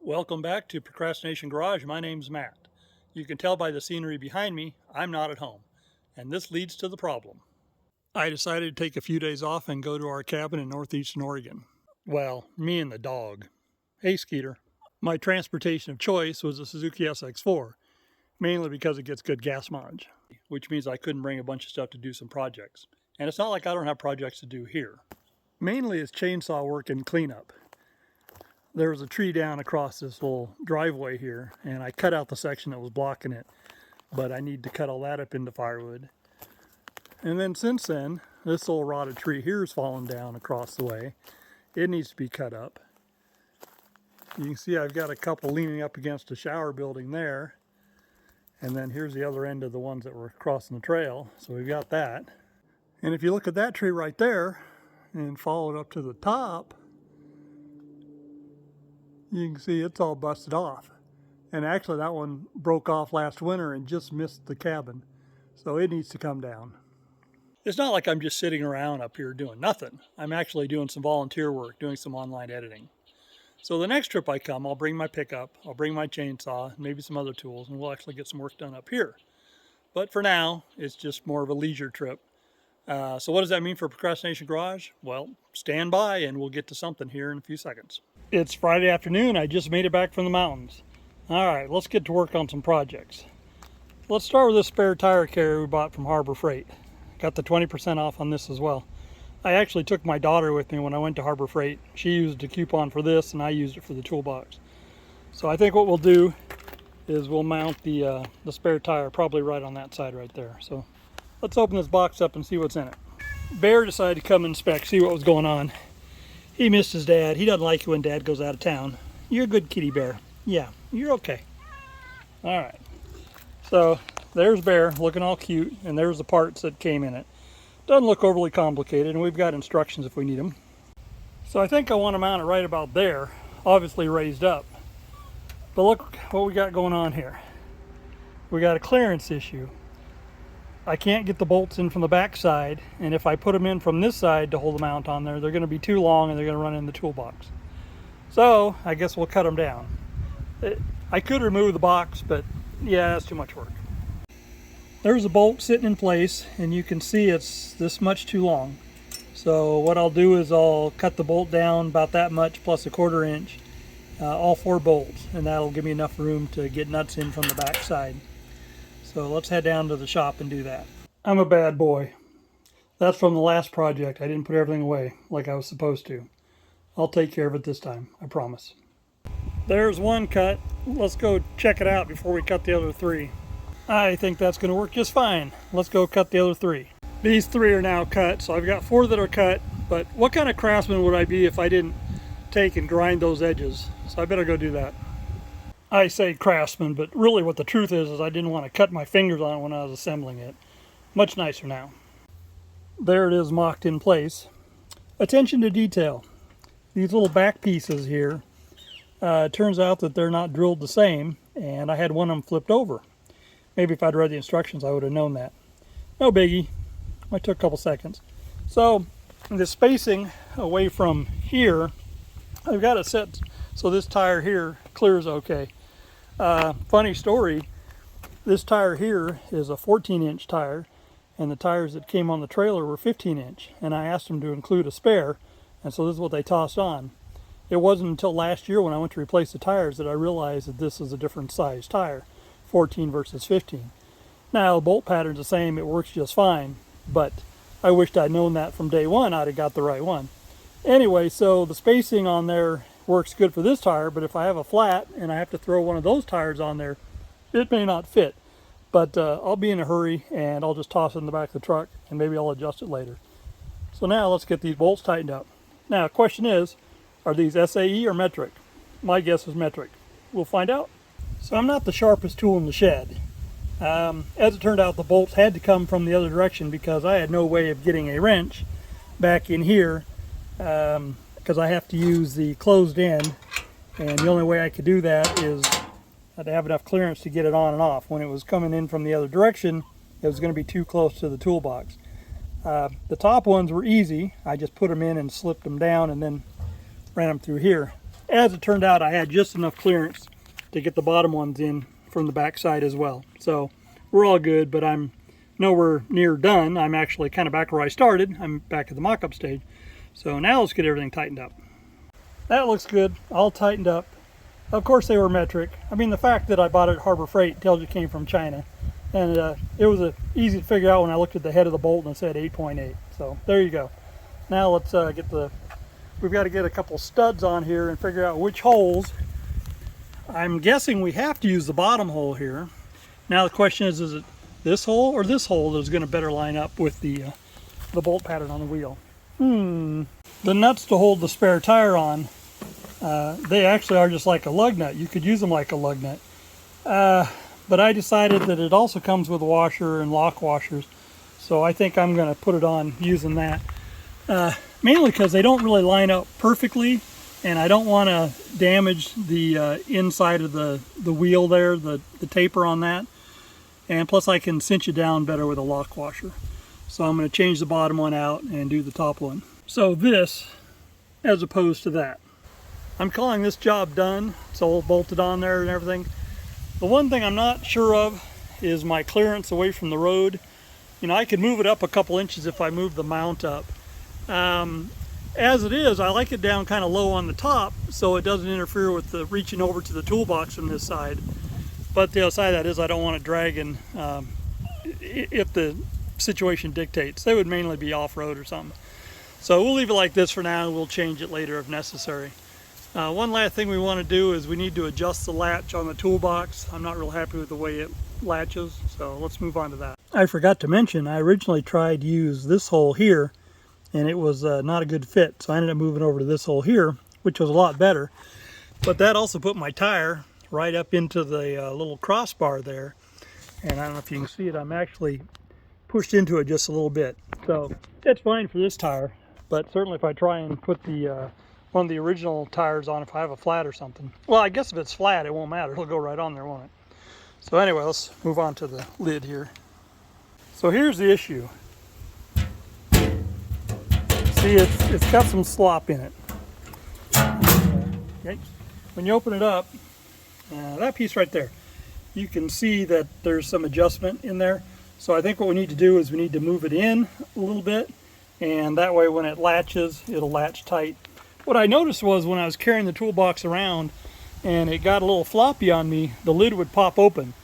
Welcome back to Procrastination Garage. My name's Matt. You can tell by the scenery behind me, I'm not at home. And this leads to the problem. I decided to take a few days off and go to our cabin in northeastern Oregon. Well, me and the dog. Hey, Skeeter. My transportation of choice was a Suzuki SX4, mainly because it gets good gas mileage, which means I couldn't bring a bunch of stuff to do some projects. And it's not like I don't have projects to do here. Mainly it's chainsaw work and cleanup. There was a tree down across this little driveway here, and I cut out the section that was blocking it, but I need to cut all that up into firewood. And then since then, this old rotted tree here has fallen down across the way. It needs to be cut up. You can see I've got a couple leaning up against a shower building there, and then here's the other end of the ones that were crossing the trail, so we've got that. And if you look at that tree right there and follow it up to the top, you can see it's all busted off. And actually that one broke off last winter and just missed the cabin. So it needs to come down. It's not like I'm just sitting around up here doing nothing. I'm actually doing some volunteer work, doing some online editing. So the next trip I come, I'll bring my pickup, I'll bring my chainsaw, maybe some other tools, and we'll actually get some work done up here. But for now, it's just more of a leisure trip. So what does that mean for Procrastination Garage? Well, stand by and we'll get to something here in a few seconds. It's Friday afternoon. I just made it back from the mountains. All right, let's get to work on some projects. Let's start with this spare tire carrier we bought from Harbor Freight. Got the 20% off on this as well. I actually took my daughter with me when I went to Harbor Freight. She used a coupon for this and I used it for the toolbox. So I think what we'll do is we'll mount the spare tire probably right on that side right there. So let's open this box up and see what's in it. Bear decided to come inspect, see what was going on. He missed his dad. He doesn't like it when Dad goes out of town. You're a good kitty, Bear. Yeah, you're okay. All right. So there's Bear looking all cute, and there's the parts that came in it. Doesn't look overly complicated, and we've got instructions if we need them. So I think I want to mount it right about there, obviously raised up. But look what we got going on here. We got a clearance issue. I can't get the bolts in from the back side, and if I put them in from this side to hold the mount on there, they're going to be too long and they're going to run in the toolbox. So I guess we'll cut them down. I could remove the box, but yeah, that's too much work. There's a bolt sitting in place, and you can see it's this much too long. So what I'll do is I'll cut the bolt down about that much plus a 1/4 inch, all 4 bolts, and that'll give me enough room to get nuts in from the back side. So let's head down to the shop and do that. I'm a bad boy. That's from the last project. I didn't put everything away like I was supposed to. I'll take care of it this time, I promise. There's one cut. Let's go check it out before we cut the other 3. I think that's going to work just fine. Let's go cut the other 3. These 3 are now cut, so I've got 4 that are cut, but what kind of craftsman would I be if I didn't take and grind those edges? So I better go do that. I say craftsman, but really what the truth is I didn't want to cut my fingers on it when I was assembling it. Much nicer now. There it is, mocked in place. Attention to detail. These little back pieces here, it turns out that they're not drilled the same, and I had one of them flipped over. Maybe if I'd read the instructions I would have known that. No biggie. I took a couple seconds. So the spacing away from here, I've got it set so this tire here clears okay. Funny story, this tire here is a 14-inch tire, and the tires that came on the trailer were 15-inch, and I asked them to include a spare, and so this is what they tossed on. It wasn't until last year when I went to replace the tires that I realized that this is a different size tire, 14 versus 15. Now the bolt pattern's the same, it works just fine, but I wished I'd known that from day one. I'd have got the right one. Anyway, so the spacing on there works good for this tire, but if I have a flat and I have to throw one of those tires on there, it may not fit. But I'll be in a hurry and I'll just toss it in the back of the truck and maybe I'll adjust it later. So now let's get these bolts tightened up. Now the question is, are these SAE or metric? My guess is metric. We'll find out. So I'm not the sharpest tool in the shed. As it turned out, the bolts had to come from the other direction because I had no way of getting a wrench back in here because I have to use the closed end, and the only way I could do that is to have enough clearance to get it on and off. When it was coming in from the other direction, it was going to be too close to the toolbox. The top ones were easy. I just put them in and slipped them down and then ran them through here. as it turned out, I had just enough clearance to get the bottom ones in from the back side as well. So we're all good, but I'm nowhere near done. I'm actually kind of back where I started. I'm back at the mock-up stage. So now let's get everything tightened up. That looks good, all tightened up. Of course they were metric. I mean, the fact that I bought it at Harbor Freight tells you it came from China. And it was easy to figure out when I looked at the head of the bolt and it said 8.8. So there you go. Now let's we've got to get a couple studs on here and figure out which holes. I'm guessing we have to use the bottom hole here. Now the question is it this hole or this hole that is going to better line up with the bolt pattern on the wheel? The nuts to hold the spare tire on, they actually are just like a lug nut. You could use them like a lug nut. But I decided that it also comes with a washer and lock washers. So I think I'm going to put it on using that. Mainly because they don't really line up perfectly, and I don't want to damage the inside of the wheel there, the taper on that. And plus I can cinch it down better with a lock washer. So I'm going to change the bottom one out and do the top one. So this, as opposed to that. I'm calling this job done. It's all bolted on there and everything. The one thing I'm not sure of is my clearance away from the road. You know, I could move it up a couple inches if I move the mount up. As it is, I like it down kind of low on the top so it doesn't interfere with the reaching over to the toolbox from this side. But the other side of that is I don't want it dragging if the situation dictates. They would mainly be off-road or something. So we'll leave it like this for now and we'll change it later if necessary. One last thing we want to do is we need to adjust the latch on the toolbox. I'm not real happy with the way it latches, so let's move on to that. I forgot to mention, I originally tried to use this hole here, and it was not a good fit, so I ended up moving over to this hole here, which was a lot better. But that also put my tire right up into the little crossbar there, and I don't know if you can see it, I'm actually pushed into it just a little bit. So it's fine for this tire, but certainly if I try and put the one of the original tires on, if I have a flat or something. Well, I guess if it's flat, it won't matter. It'll go right on there, won't it? So anyway, let's move on to the lid here. So here's the issue. See, it's got some slop in it. Okay. When you open it up, that piece right there, you can see that there's some adjustment in there. So I think what we need to do is we need to move it in a little bit, and that way when it latches, it'll latch tight. What I noticed was when I was carrying the toolbox around and it got a little floppy on me, the lid would pop open.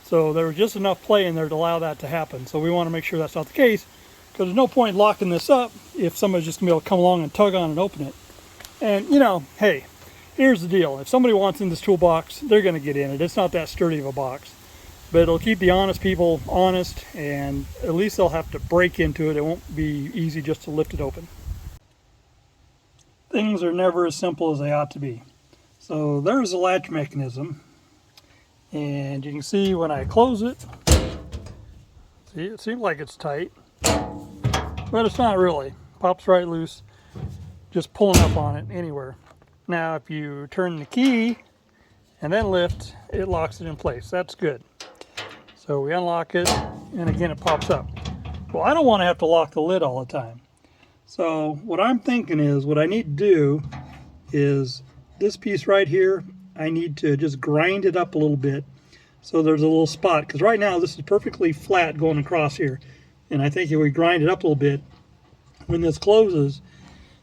So there was just enough play in there to allow that to happen. So we want to make sure that's not the case, because there's no point locking this up if somebody's just going to be able to come along and tug on and open it. And you know, hey, here's the deal. If somebody wants in this toolbox, they're going to get in it. It's not that sturdy of a box. But it'll keep the honest people honest, and at least they'll have to break into it. It won't be easy just to lift it open. Things are never as simple as they ought to be. So there's the latch mechanism, and you can see when I close it, see, it seems like it's tight, but it's not really. Pops right loose, just pulling up on it anywhere. Now if you turn the key and then lift, it locks it in place. That's good. So we unlock it, and again it pops up. Well, I don't want to have to lock the lid all the time. So what I'm thinking is, what I need to do is this piece right here, I need to just grind it up a little bit so there's a little spot. Because right now this is perfectly flat going across here. And I think if we grind it up a little bit, when this closes,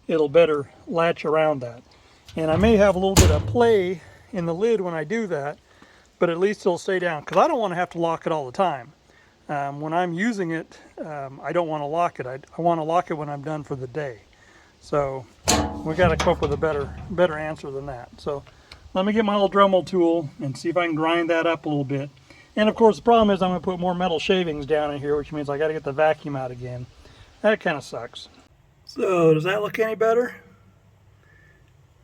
it'll better latch around that. And I may have a little bit of play in the lid when I do that, but at least it'll stay down. Because I don't want to have to lock it all the time. When I'm using it, I don't want to lock it. I want to lock it when I'm done for the day. So we got to come up with a better answer than that. So let me get my little Dremel tool and see if I can grind that up a little bit. And of course the problem is I'm going to put more metal shavings down in here, which means I got to get the vacuum out again. That kind of sucks. So does that look any better?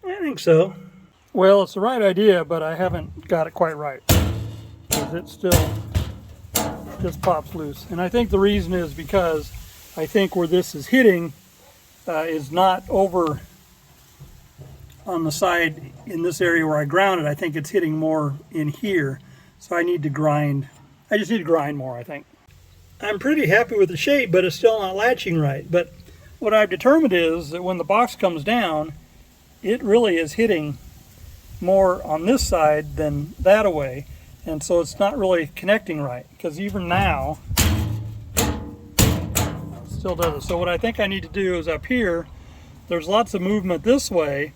I think so. Well, it's the right idea, but I haven't got it quite right. Because it still just pops loose. And I think the reason is because I think where this is hitting is not over on the side in this area where I grounded. I think it's hitting more in here. So I need to grind. I just need to grind more, I think. I'm pretty happy with the shape, but it's still not latching right. But what I've determined is that when the box comes down, it really is hitting more on this side than that away, and so it's not really connecting right, because even now it still does it. So what I think I need to do is up here, there's lots of movement this way.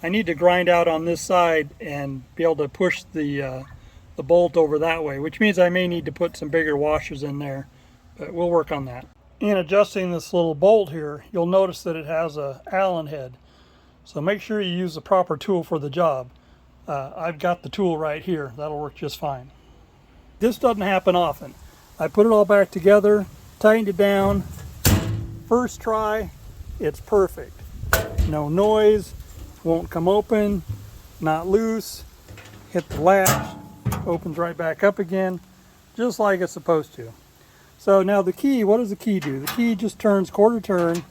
I need to grind out on this side and be able to push the bolt over that way, which means I may need to put some bigger washers in there, but we'll work on that. In adjusting this little bolt here, you'll notice that it has a Allen head. So make sure you use the proper tool for the job. I've got the tool right here. That'll work just fine. This doesn't happen often. I put it all back together, tightened it down. First try, it's perfect. No noise, won't come open, not loose. Hit the latch, opens right back up again, just like it's supposed to. So now the key, what does the key do? The key just turns quarter turn.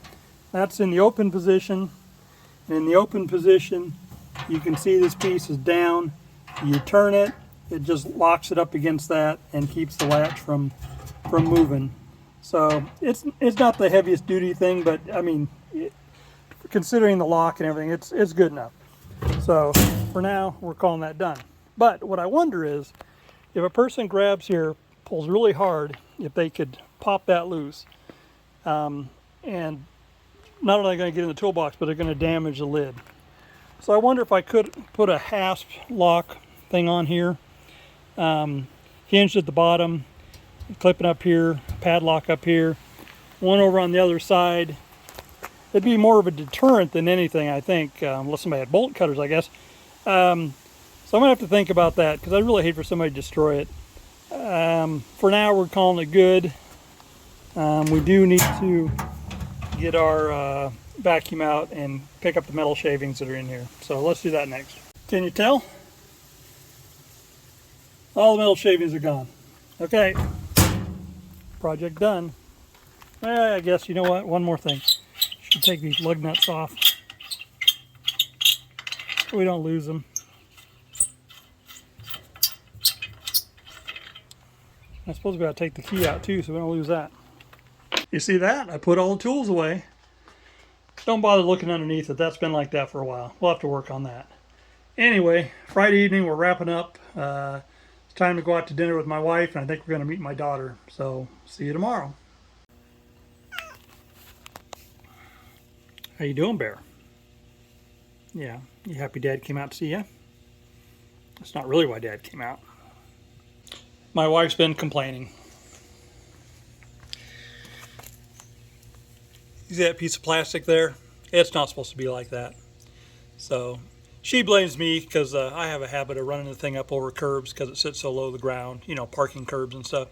That's in the open position. And in the open position, you can see this piece is down. You turn it, it just locks it up against that and keeps the latch from moving. So it's not the heaviest duty thing, but I mean, considering the lock and everything, it's good enough. So for now, we're calling that done. But what I wonder is, if a person grabs here, pulls really hard, if they could pop that loose, and not only are they going to get in the toolbox, but they're going to damage the lid. So I wonder if I could put a hasp lock thing on here, hinged at the bottom, clipping up here, padlock up here, one over on the other side. It'd be more of a deterrent than anything, I think, unless somebody had bolt cutters, I guess. So I'm going to have to think about that, because I'd really hate for somebody to destroy it. For now, we're calling it good. We do need to get our vacuum out and pick up the metal shavings that are in here. So let's do that next. Can you tell? All the metal shavings are gone. Okay. Project done. I guess, you know what? One more thing. Should take these lug nuts off so we don't lose them. I suppose we gotta take the key out too so we don't lose that. You see that? I put all the tools away. Don't bother looking underneath it. That's been like that for a while. We'll have to work on that. Anyway, Friday evening we're wrapping up. It's time to go out to dinner with my wife, and I think we're going to meet my daughter. So, see you tomorrow. How you doing, Bear? Yeah, you happy Dad came out to see you? That's not really why Dad came out. My wife's been complaining. You see that piece of plastic there? It's not supposed to be like that. So she blames me because I have a habit of running the thing up over curbs because it sits so low to the ground, you know, parking curbs and stuff.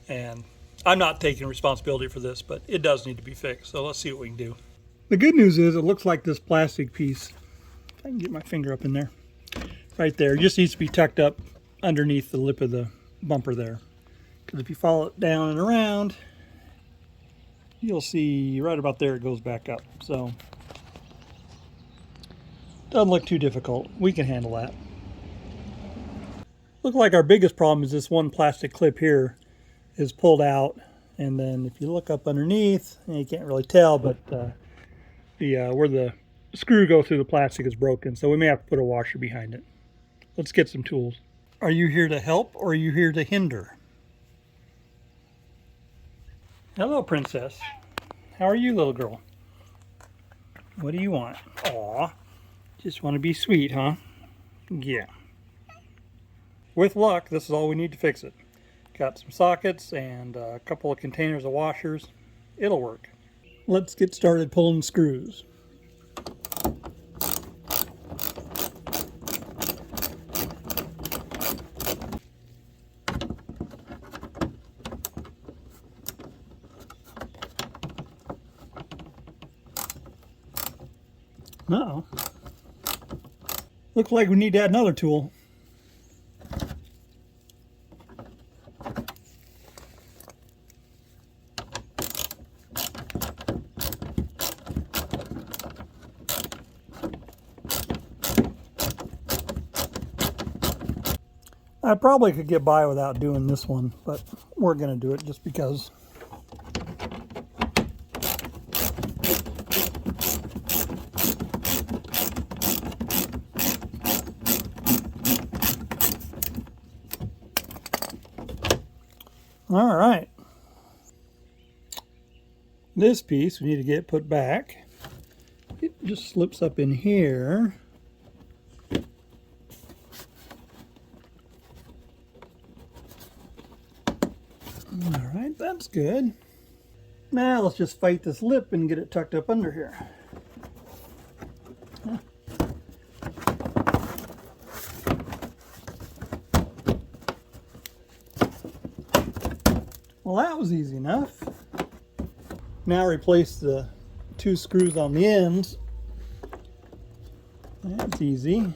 And I'm not taking responsibility for this, but it does need to be fixed. So let's see what we can do. The good news is it looks like this plastic piece, if I can get my finger up in there, right there, it just needs to be tucked up underneath the lip of the bumper there. Because if you follow it down and around, you'll see right about there it goes back up. So doesn't look too difficult. We can handle that. Look like our biggest problem is this one plastic clip here is pulled out, and then if you look up underneath, you can't really tell, but where the screw goes through the plastic is broken, so we may have to put a washer behind it. Let's get some tools. Are you here to help or are you here to hinder? Hello, Princess. How are you, little girl? What do you want? Aw, just want to be sweet, huh? Yeah. With luck, this is all we need to fix it. Got some sockets and a couple of containers of washers. It'll work. Let's get started pulling screws. Uh-oh. Looks like we need to add another tool. I probably could get by without doing this one, but we're going to do it just because. All right. This piece we need to get put back. It just slips up in here. All right, that's good. Now let's just fight this lip and get it tucked up under here. Well, that was easy enough. Now replace the 2 screws on the ends. That's easy.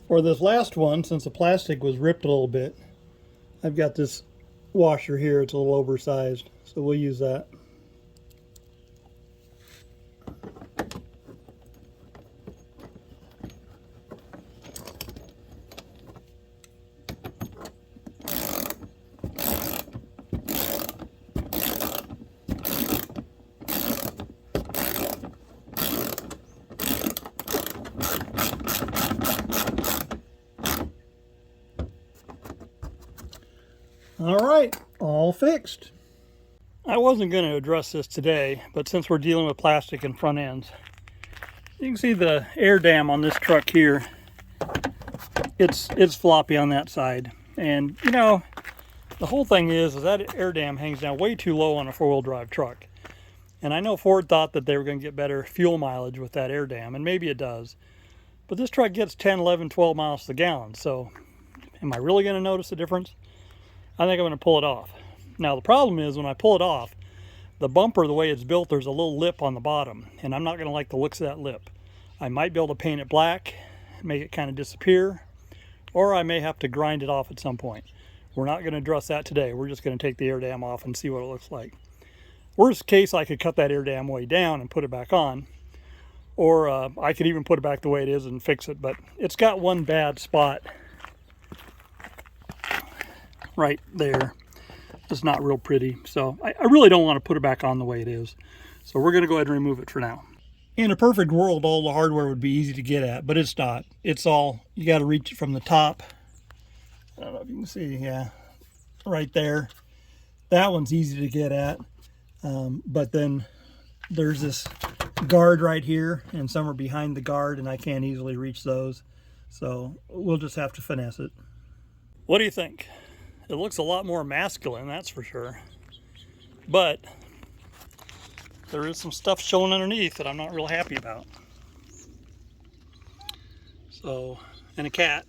For this last one, since the plastic was ripped a little bit, I've got this washer here. It's a little oversized, so we'll use that. All right, all fixed. I wasn't going to address this today, but since we're dealing with plastic and front ends, you can see the air dam on this truck here. It's floppy on that side. And, you know, the whole thing is that air dam hangs down way too low on a four-wheel drive truck. And I know Ford thought that they were going to get better fuel mileage with that air dam, and maybe it does. But this truck gets 10, 11, 12 miles to the gallon, so am I really going to notice a difference? I think I'm going to pull it off. Now the problem is when I pull it off, the bumper, the way it's built, there's a little lip on the bottom, and I'm not going to like the looks of that lip. I might be able to paint it black, make it kind of disappear, or I may have to grind it off at some point. We're not going to address that today. We're just going to take the air dam off and see what it looks like. Worst case, I could cut that air dam way down and put it back on, or I could even put it back the way it is and fix it, but it's got one bad spot right there. It's not real pretty, so I really don't want to put it back on the way it is. So we're going to go ahead and remove it for now. In a perfect world, all the hardware would be easy to get at, but it's not. It's all, you got to reach it from the top. I don't know if you can see, yeah, right there. That one's easy to get at, but then there's this guard right here, and some are behind the guard, and I can't easily reach those. So we'll just have to finesse it. What do you think? It looks a lot more masculine, that's for sure. But there is some stuff showing underneath that I'm not real happy about. So, and a cat.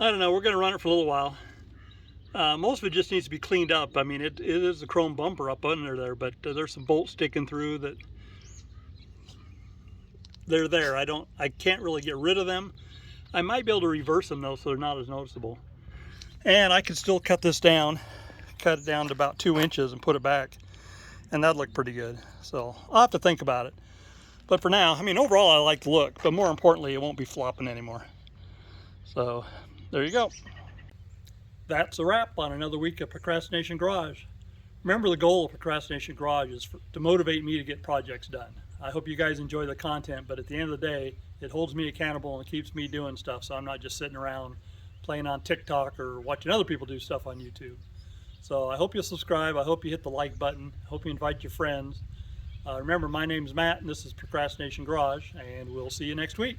I don't know, we're going to run it for a little while. Most of it just needs to be cleaned up. I mean, it is a chrome bumper up under there, but there's some bolts sticking through that they're there. I can't really get rid of them. I might be able to reverse them though, so they're not as noticeable. And I could still cut this down, cut it down to about 2 inches and put it back, and that'd look pretty good. So I'll have to think about it. But for now, I mean, overall I like the look, but more importantly, it won't be flopping anymore. So there you go. That's a wrap on another week of Procrastination Garage. Remember, the goal of Procrastination Garage is to motivate me to get projects done. I hope you guys enjoy the content, but at the end of the day, it holds me accountable and keeps me doing stuff, so I'm not just sitting around playing on TikTok or watching other people do stuff on YouTube. So I hope you'll subscribe. I hope you hit the like button. I hope you invite your friends. Remember, my name's Matt, and this is Procrastination Garage, and we'll see you next week.